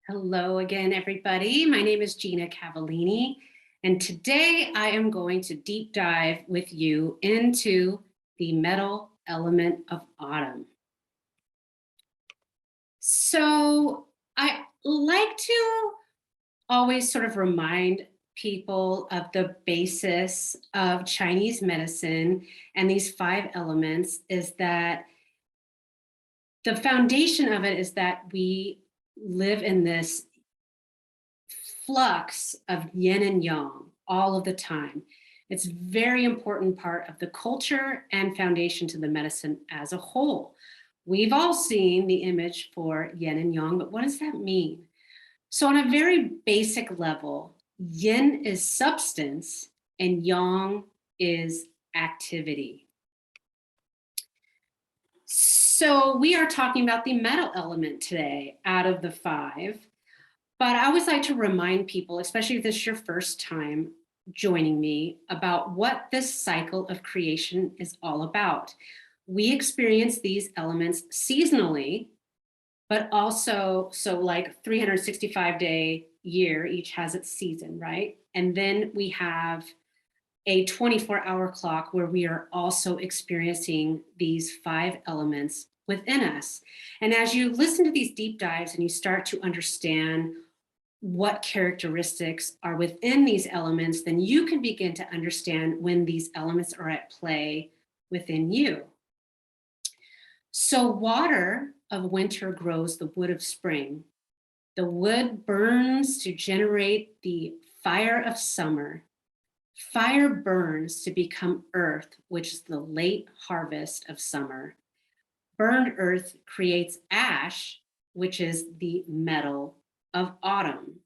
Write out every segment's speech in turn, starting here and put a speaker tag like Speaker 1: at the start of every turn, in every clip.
Speaker 1: Hello again, everybody. My name is Gina Cavallini, and today I am going to deep dive with you into the metal element of autumn. So I like to always sort of remind people of the basis of Chinese medicine and these five elements is that the foundation of it is that we live in this flux of yin and yang all of the time. It's a very important part of the culture and foundation to the medicine as a whole. We've all seen the image for yin and yang, but what does that mean? So, on a very basic level, yin is substance and yang is activity. So, we are talking about the metal element today out of the five. But I always like to remind people, especially if this is your first time joining me, about what this cycle of creation is all about. We experience these elements seasonally, but also, so like 365-day year, each has its season, right? And then we have a 24-hour clock where we are also experiencing these five elements within us. And as you listen to these deep dives and you start to understand what characteristics are within these elements, then you can begin to understand when these elements are at play within you. So water of winter grows the wood of spring. The wood burns to generate the fire of summer. Fire burns to become earth, which is the late harvest of summer. Burned earth creates ash, which is the metal of autumn.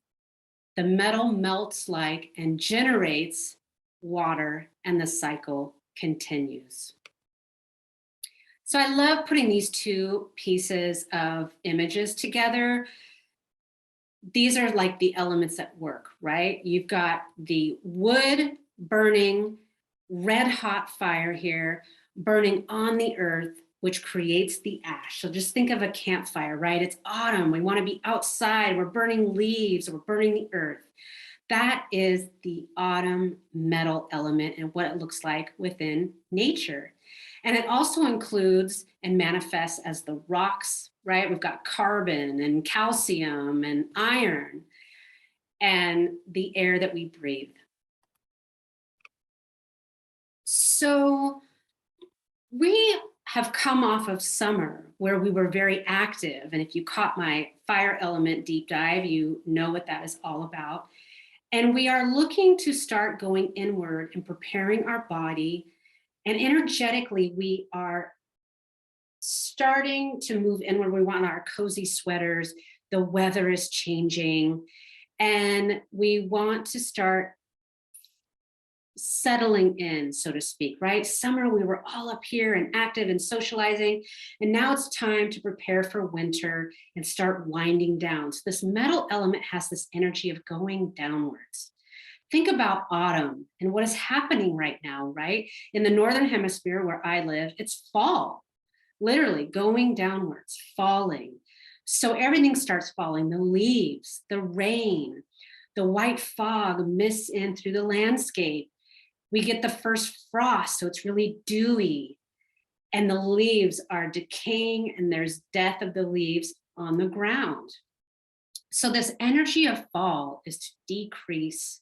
Speaker 1: The metal melts like and generates water, and the cycle continues. So I love putting these two pieces of images together. These are like the elements at work, right? You've got the wood burning, red hot fire here, burning on the earth, which creates the ash. So just think of a campfire, right? It's autumn. We want to be outside. We're burning leaves. We're burning the earth. That is the autumn metal element and what it looks like within nature. And it also includes and manifests as the rocks, right? We've got carbon and calcium and iron and the air that we breathe. So we have come off of summer where we were very active. And if you caught my fire element deep dive, you know what that is all about. And we are looking to start going inward and preparing our body. And energetically, we are starting to move inward. We want our cozy sweaters. The weather is changing. And we want to start settling in, so to speak, right? Summer, we were all up here and active and socializing. And now it's time to prepare for winter and start winding down. So this metal element has this energy of going downwards. Think about autumn and what is happening right now, right? In the Northern Hemisphere where I live, it's fall, literally going downwards, falling. So everything starts falling, the leaves, the rain, the white fog mists in through the landscape. We get the first frost, so it's really dewy, and the leaves are decaying, and there's death of the leaves on the ground. So this energy of fall is to decrease,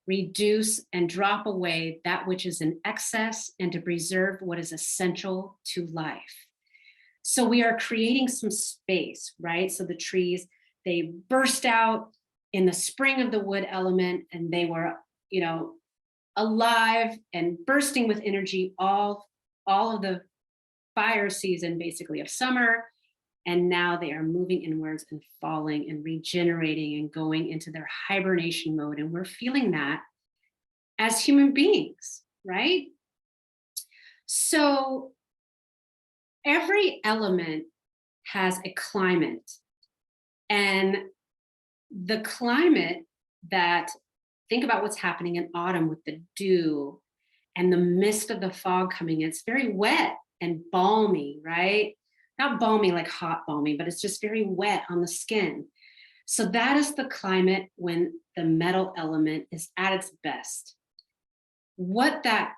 Speaker 1: reduce, and drop away that which is in excess and to preserve what is essential to life. So we are creating some space, right? So the trees, they burst out in the spring of the wood element, and they were, alive and bursting with energy all of the fire season basically of summer, and now they are moving inwards and falling and regenerating and going into their hibernation mode, and we're feeling that as human beings, right? So every element has a climate, and the climate that think about what's happening in autumn with the dew and the mist of the fog coming in. It's very wet and balmy, right? Not balmy like hot balmy, but it's just very wet on the skin. So that is the climate when the metal element is at its best. What that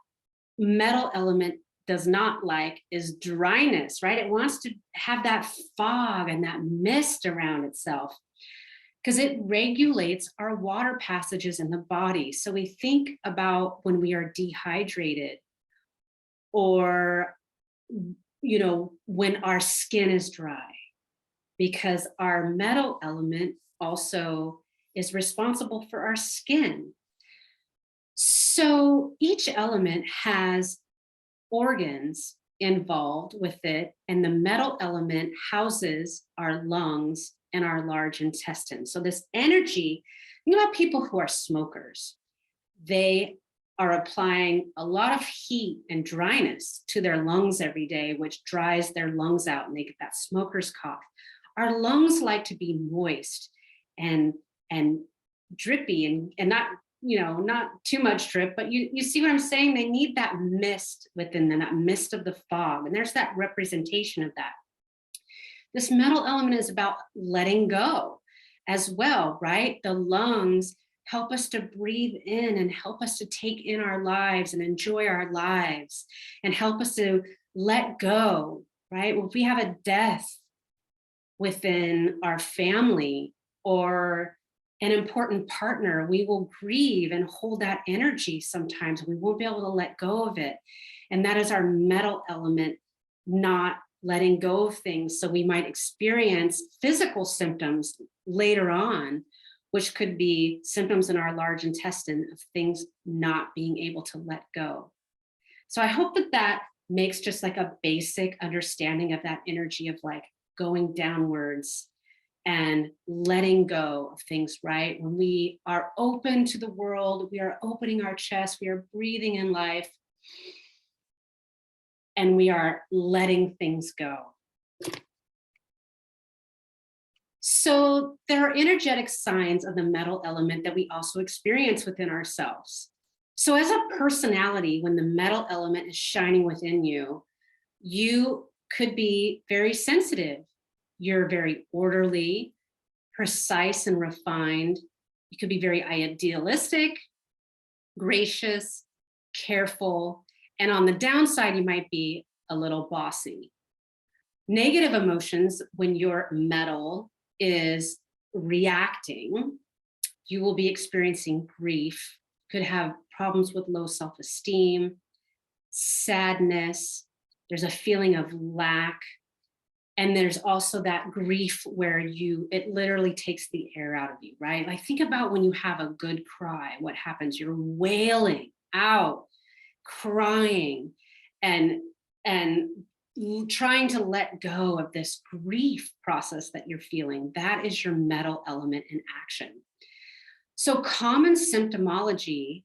Speaker 1: metal element does not like is dryness, right? It wants to have that fog and that mist around itself because it regulates our water passages in the body. So we think about when we are dehydrated or, when our skin is dry, because our metal element also is responsible for our skin. So each element has organs involved with it, and the metal element houses our lungs and our large intestine. So this energy, think about people who are smokers. They are applying a lot of heat and dryness to their lungs every day, which dries their lungs out and they get that smoker's cough. Our lungs like to be moist and drippy and not not too much drip, but you see what I'm saying? They need that mist within them, that mist of the fog. And there's that representation of that. This metal element is about letting go as well, right? The lungs help us to breathe in and help us to take in our lives and enjoy our lives and help us to let go, right? Well, if we have a death within our family or an important partner, we will grieve and hold that energy sometimes. We won't be able to let go of it. And that is our metal element, not letting go of things. So we might experience physical symptoms later on, which could be symptoms in our large intestine of things not being able to let go. So I hope that that makes just like a basic understanding of that energy of like going downwards and letting go of things, right? When we are open to the world, we are opening our chest, we are breathing in life, and we are letting things go. So there are energetic signs of the metal element that we also experience within ourselves. So as a personality, when the metal element is shining within you, you could be very sensitive. You're very orderly, precise, and refined. You could be very idealistic, gracious, careful, and on the downside, you might be a little bossy. Negative emotions, when your metal is reacting, you will be experiencing grief, could have problems with low self-esteem, sadness. There's a feeling of lack. And there's also that grief where it literally takes the air out of you, right? Like think about when you have a good cry, what happens? You're wailing out, crying, and trying to let go of this grief process that you're feeling. That is your metal element in action. So common symptomology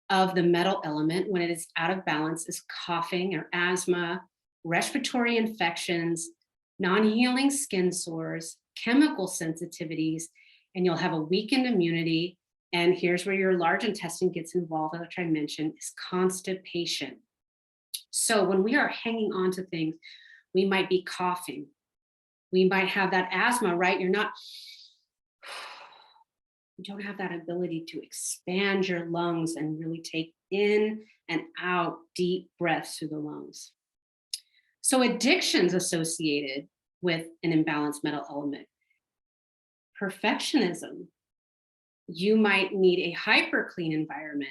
Speaker 1: of the metal element when it is out of balance is coughing or asthma, respiratory infections, non-healing skin sores, chemical sensitivities, and you'll have a weakened immunity. And here's where your large intestine gets involved, which I mentioned, is constipation. So when we are hanging on to things, we might be coughing. We might have that asthma, right? You don't have that ability to expand your lungs and really take in and out deep breaths through the lungs. So addictions associated with an imbalanced metal element. Perfectionism. You might need a hyper clean environment.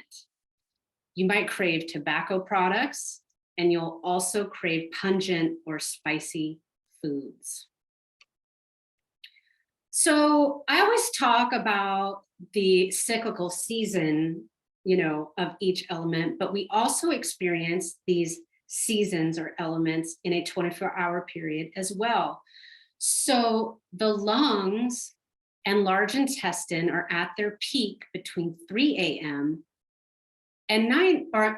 Speaker 1: You might crave tobacco products, and you'll also crave pungent or spicy foods. So I always talk about the cyclical season, of each element, but we also experience these seasons or elements in a 24-hour period as well. So the lungs and large intestine are at their peak between 3 a.m. and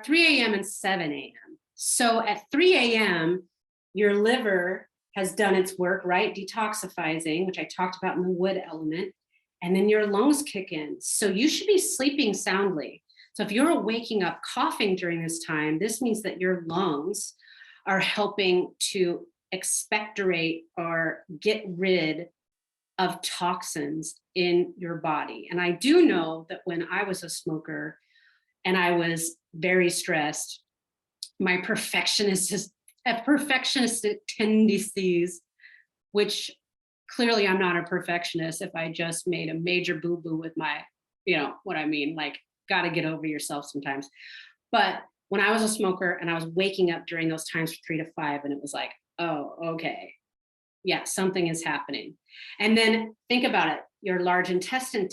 Speaker 1: 3 a.m. and 7 a.m. So at 3 a.m., your liver has done its work, right? Detoxifying, which I talked about in the wood element, and then your lungs kick in. So you should be sleeping soundly. So if you're waking up coughing during this time, this means that your lungs are helping to expectorate or get rid of toxins in your body. And I do know that when I was a smoker and I was very stressed, my perfectionistic tendencies, which clearly I'm not a perfectionist if I just made a major boo-boo with my, you know what I mean, like, got to get over yourself sometimes. But when I was a smoker and I was waking up during those times from 3 to 5, and it was like, oh, okay, yeah, something is happening. And then think about it, your large intestine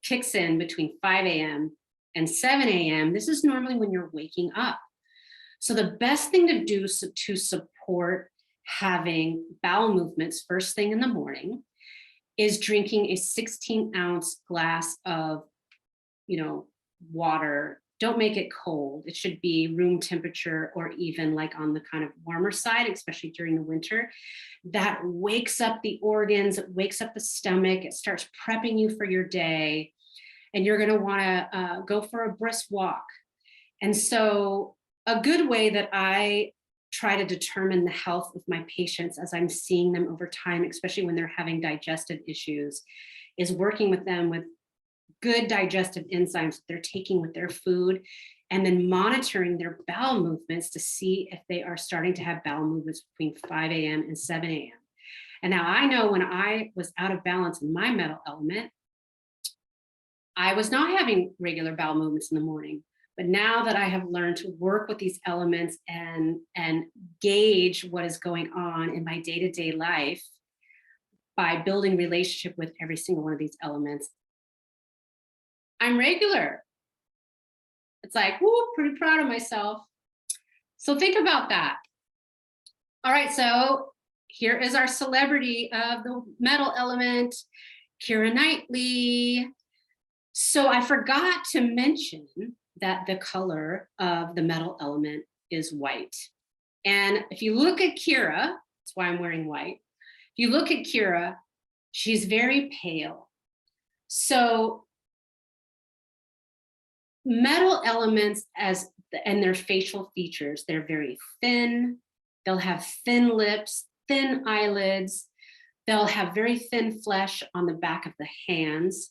Speaker 1: kicks in between 5 a.m. and 7 a.m. This is normally when you're waking up. So the best thing to do to support having bowel movements first thing in the morning is drinking a 16-ounce glass of, water. Don't make it cold. It should be room temperature or even like on the kind of warmer side, especially during the winter. That wakes up the organs, it wakes up the stomach, it starts prepping you for your day. And you're going to want to go for a brisk walk. And so a good way that I try to determine the health of my patients as I'm seeing them over time, especially when they're having digestive issues, is working with them with good digestive enzymes that they're taking with their food, and then monitoring their bowel movements to see if they are starting to have bowel movements between 5 a.m. and 7 a.m. And now I know when I was out of balance in my metal element, I was not having regular bowel movements in the morning. But now that I have learned to work with these elements and gauge what is going on in my day-to-day life by building relationship with every single one of these elements, I'm regular. It's like, whoo, pretty proud of myself. So think about that. All right, so here is our celebrity of the metal element, Keira Knightley. So I forgot to mention that the color of the metal element is white. And if you look at Keira, that's why I'm wearing white. If you look at Keira, she's very pale. So metal elements and their facial features, they're very thin. They'll have thin lips, thin eyelids. They'll have very thin flesh on the back of the hands.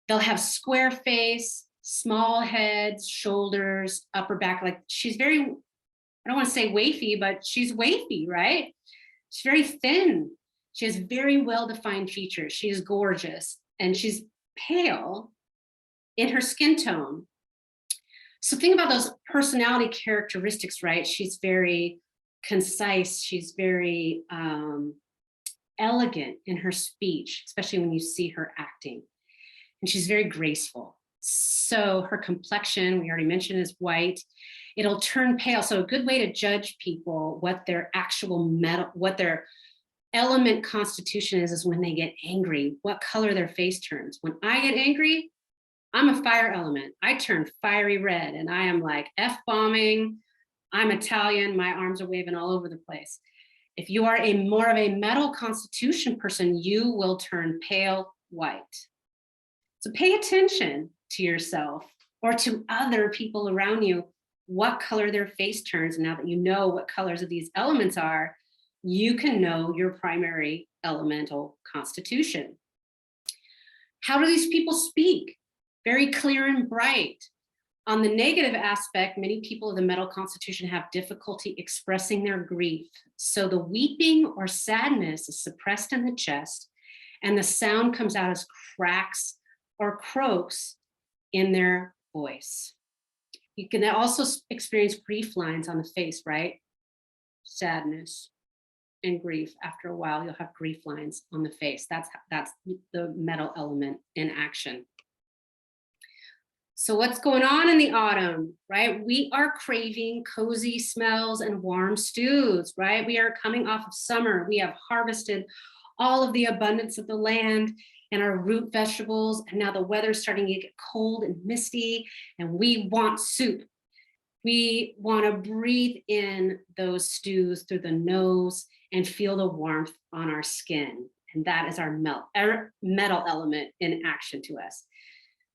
Speaker 1: They'll have square face, small heads, shoulders, upper back. Like, she's very, I don't want to say wafy, but she's wafy, right? She's very thin. She has very well-defined features. She's gorgeous, and she's pale in her skin tone. So think about those personality characteristics, right? She's very concise. She's very elegant in her speech, especially when you see her acting. And she's very graceful. So her complexion, we already mentioned, is white. It'll turn pale. So a good way to judge people what their actual metal, what their element constitution is when they get angry, what color their face turns. When I get angry, I'm a fire element. I turn fiery red and I am like F-bombing. I'm Italian. My arms are waving all over the place. If you are more of a metal constitution person, you will turn pale white. So pay attention to yourself or to other people around you, what color their face turns. And now that you know what colors of these elements are, you can know your primary elemental constitution. How do these people speak? Very clear and bright. On the negative aspect, many people of the metal constitution have difficulty expressing their grief. So the weeping or sadness is suppressed in the chest, and the sound comes out as cracks or croaks in their voice. You can also experience grief lines on the face, right? Sadness and grief. After a while, you'll have grief lines on the face. That's the metal element in action. So what's going on in the autumn, right? We are craving cozy smells and warm stews, right? We are coming off of summer. We have harvested all of the abundance of the land and our root vegetables. And now the weather's starting to get cold and misty, and we want soup. We want to breathe in those stews through the nose and feel the warmth on our skin. And that is our metal element in action to us.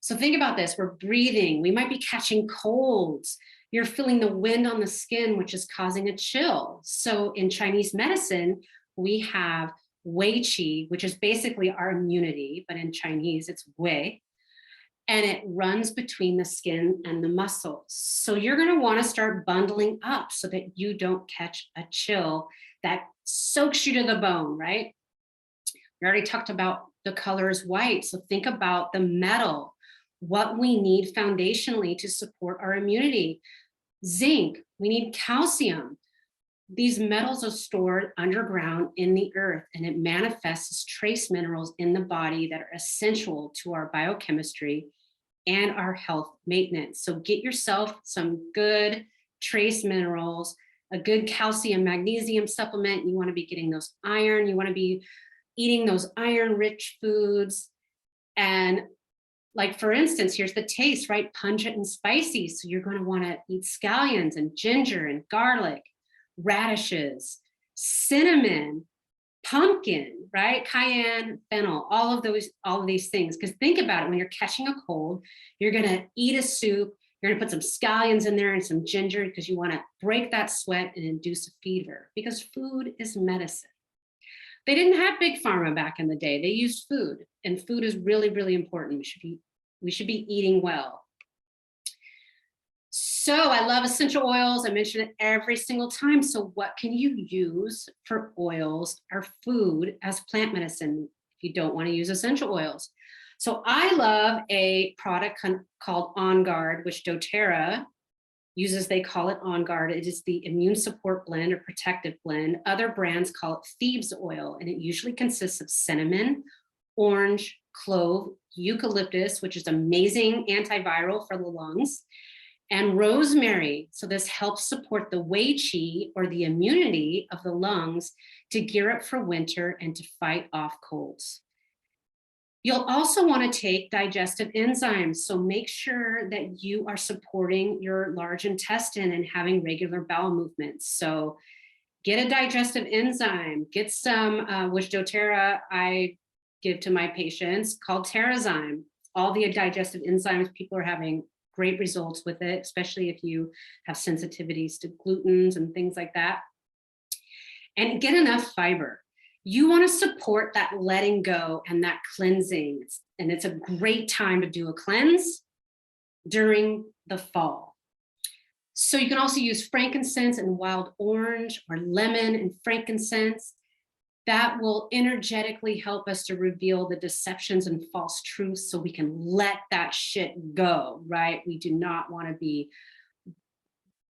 Speaker 1: So think about this, we're breathing, we might be catching colds. You're feeling the wind on the skin, which is causing a chill. So in Chinese medicine, we have wei qi, which is basically our immunity, but in Chinese it's wei, and it runs between the skin and the muscles. So you're going to want to start bundling up so that you don't catch a chill that soaks you to the bone, right? We already talked about the colors white. So think about the metal, what we need foundationally to support our immunity. Zinc, we need calcium. These metals are stored underground in the earth, and it manifests as trace minerals in the body that are essential to our biochemistry and our health maintenance. So get yourself some good trace minerals, a good calcium, magnesium supplement. You want to be getting those iron. You want to be eating those iron-rich foods. And like, for instance, here's the taste, right? Pungent and spicy. So you're going to want to eat scallions and ginger and garlic, radishes, cinnamon, pumpkin, right? Cayenne, fennel, all of these things. Because think about it, when you're catching a cold, you're going to eat a soup, you're going to put some scallions in there and some ginger because you want to break that sweat and induce a fever, because food is medicine. They didn't have big pharma back in the day. They used food, and food is really, really important. We should be eating well. So I love essential oils. I mention it every single time. So what can you use for oils or food as plant medicine if you don't want to use essential oils? So I love a product called On Guard, which doTERRA uses. They call it On Guard. It is the immune support blend or protective blend. Other brands call it Thieves oil, and it usually consists of cinnamon, orange, clove, eucalyptus, which is amazing antiviral for the lungs, and rosemary. So this helps support the wei qi, or the immunity of the lungs, to gear up for winter and to fight off colds. You'll also want to take digestive enzymes. So make sure that you are supporting your large intestine and having regular bowel movements. So get a digestive enzyme, get some, which doTERRA I give to my patients, called Terrazyme. All the digestive enzymes, people are having great results with it, especially if you have sensitivities to glutens and things like that. And get enough fiber. You want to support that letting go and that cleansing. And it's a great time to do a cleanse during the fall. So you can also use frankincense and wild orange, or lemon and frankincense. That will energetically help us to reveal the deceptions and false truths, so we can let that shit go, right? We do not want to be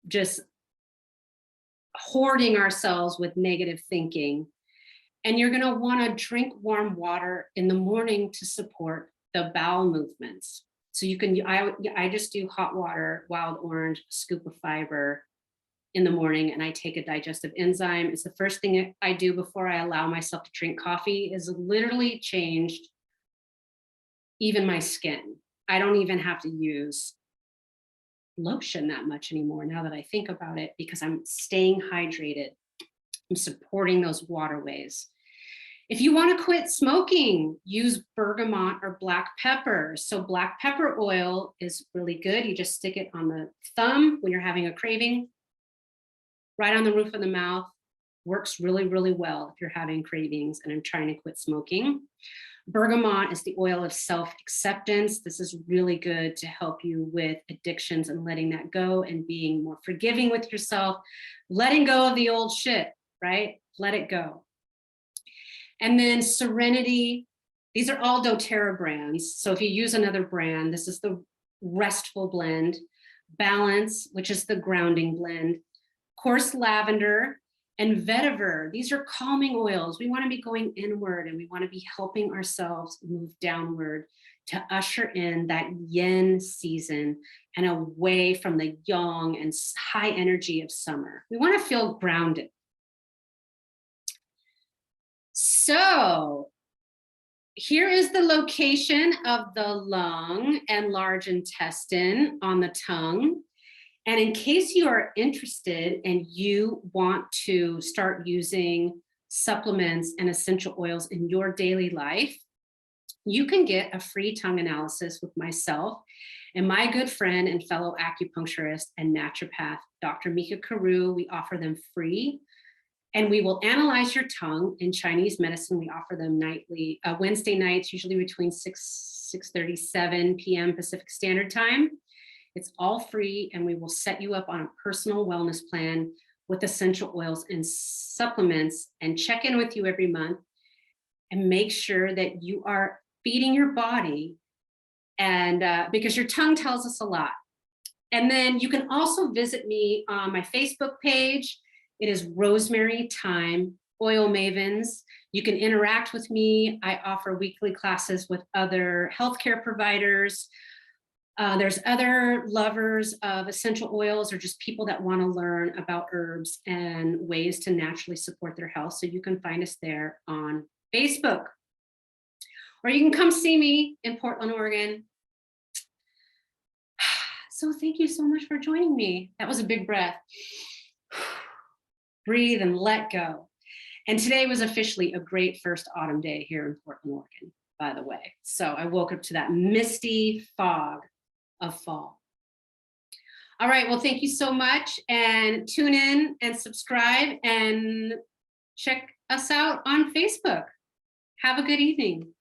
Speaker 1: just hoarding ourselves with negative thinking. And you're going to want to drink warm water in the morning to support the bowel movements. So you can, I just do hot water, wild orange, a scoop of fiber in the morning, and I take a digestive enzyme. It's the first thing I do before I allow myself to drink coffee. Is literally changed even my skin. I don't even have to use lotion that much anymore now that I think about it, because I'm staying hydrated. I'm supporting those waterways. If you want to quit smoking, use bergamot or black pepper. So black pepper oil is really good. You just stick it on the thumb when you're having a craving, right on the roof of the mouth. Works really, really well if you're having cravings and I'm trying to quit smoking. Bergamot is the oil of self-acceptance. This is really good to help you with addictions and letting that go and being more forgiving with yourself, letting go of the old shit, right? Let it go. And then Serenity. These are all doTERRA brands. So if you use another brand, this is the restful blend. Balance, which is the grounding blend. Coarse lavender and vetiver. These are calming oils. We want to be going inward, and we want to be helping ourselves move downward to usher in that yin season and away from the yang and high energy of summer. We want to feel grounded. So here is the location of the lung and large intestine on the tongue. And in case you are interested and you want to start using supplements and essential oils in your daily life, you can get a free tongue analysis with myself and my good friend and fellow acupuncturist and naturopath, Dr. Mika Carew. We offer them free. And we will analyze your tongue. In Chinese medicine, we offer them nightly, Wednesday nights, usually between 6:37 p.m. Pacific Standard Time. It's all free, and we will set you up on a personal wellness plan with essential oils and supplements, and check in with you every month and make sure that you are feeding your body, and because your tongue tells us a lot. And then you can also visit me on my Facebook page. It is Rosemary Time Oil Mavens. You can interact with me. I offer weekly classes with other healthcare providers. There's other lovers of essential oils, or just people that want to learn about herbs and ways to naturally support their health. So you can find us there on Facebook. Or you can come see me in Portland, Oregon. So thank you so much for joining me. That was a big breath. Breathe and let go. And today was officially a great first autumn day here in Portland, Oregon, by the way. So I woke up to that misty fog of fall. All right, well, thank you so much, and tune in and subscribe and check us out on Facebook. Have a good evening.